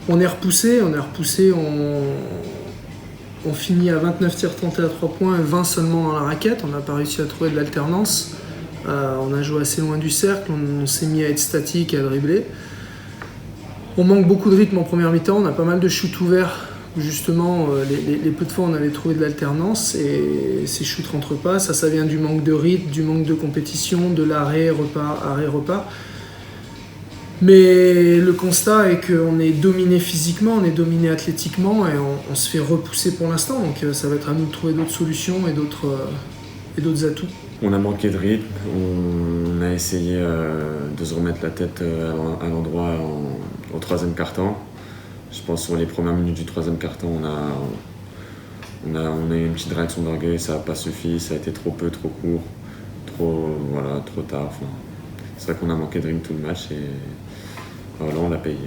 On est repoussé, on finit à 29 tirs tentés à 3 points et 20 seulement dans la raquette. On n'a pas réussi à trouver de l'alternance. On a joué assez loin du cercle, on s'est mis à être statique et à dribbler. On manque beaucoup de rythme en première mi-temps, on a pas mal de shoots ouverts où justement les peu de fois on avait trouvé de l'alternance et ces shoots ne rentrent pas. Ça vient du manque de rythme, du manque de compétition, de l'arrêt-repas. Mais le constat est qu'on est dominé physiquement, on est dominé athlétiquement et on se fait repousser pour l'instant. Donc ça va être à nous de trouver d'autres solutions et d'autres atouts. On a manqué de rythme, on a essayé de se remettre la tête à l'endroit au troisième quart-temps. Je pense sur les premières minutes du troisième quart-temps, on a eu une petite réaction d'orgueil, ça n'a pas suffi, ça a été trop peu, trop court, trop tard. Enfin, c'est vrai qu'on a manqué de rythme tout le match et voilà, on l'a payé.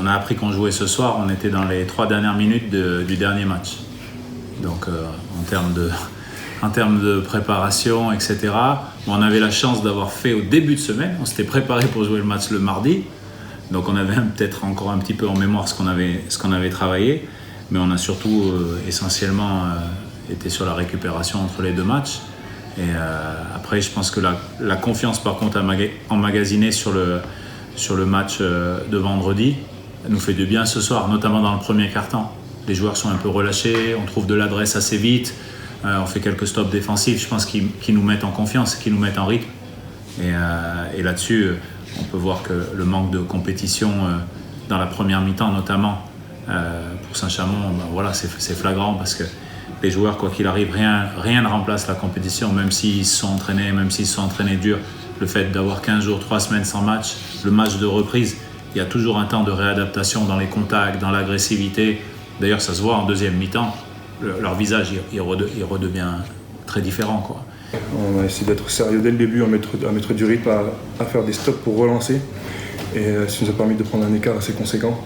On a appris qu'on jouait ce soir, on était dans les 3 dernières minutes du dernier match. Donc en termes de préparation, etc. On avait la chance d'avoir fait au début de semaine, on s'était préparé pour jouer le match le mardi. Donc on avait peut-être encore un petit peu en mémoire ce qu'on avait travaillé, mais on a surtout essentiellement été sur la récupération entre les 2 matchs. Et après, je pense que la confiance, par contre, emmagasinée sur le match de vendredi nous fait du bien ce soir, notamment dans le premier quart-temps. Les joueurs sont un peu relâchés, on trouve de l'adresse assez vite, on fait quelques stops défensifs, je pense, qui nous mettent en confiance, qui nous mettent en rythme. Et là-dessus, on peut voir que le manque de compétition dans la première mi-temps notamment pour Saint-Chamond, c'est flagrant parce que les joueurs, quoi qu'il arrive, rien ne remplace la compétition, même s'ils se sont entraînés dur. Le fait d'avoir 15 jours, 3 semaines sans match, le match de reprise, il y a toujours un temps de réadaptation dans les contacts, dans l'agressivité. D'ailleurs, ça se voit en deuxième mi-temps, leur visage il redevient très différent, quoi. On a essayé d'être sérieux dès le début, à mettre du rythme, à faire des stops pour relancer. Et ça nous a permis de prendre un écart assez conséquent.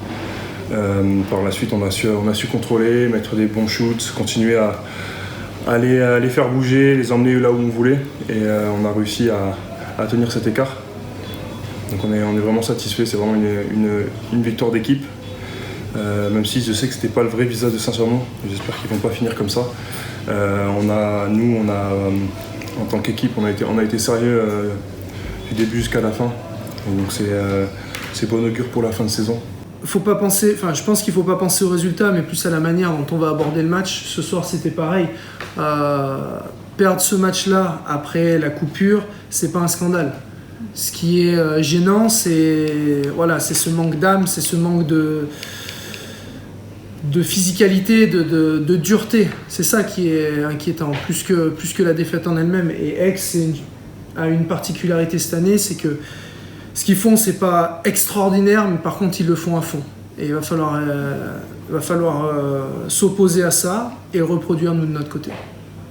Par la suite, on a su contrôler, mettre des bons shoots, continuer à les faire bouger, les emmener là où on voulait. Et on a réussi à tenir cet écart. Donc on est vraiment satisfait, c'est vraiment une victoire d'équipe. Même si je sais que ce n'était pas le vrai visage de Saint-Chamond, j'espère qu'ils ne vont pas finir comme ça. En tant qu'équipe, on a été sérieux du début jusqu'à la fin. Et donc c'est bon augure pour la fin de saison. Je pense qu'il ne faut pas penser au résultat, mais plus à la manière dont on va aborder le match. Ce soir, c'était pareil. Perdre ce match-là après la coupure, c'est pas un scandale. Ce qui est gênant, c'est ce manque d'âme, c'est ce manque de physicalité, de dureté. C'est ça qui est inquiétant, plus que la défaite en elle-même. Et Aix a une particularité cette année, c'est que ce qu'ils font, c'est pas extraordinaire, mais par contre, ils le font à fond. Et il va falloir s'opposer à ça et le reproduire nous de notre côté.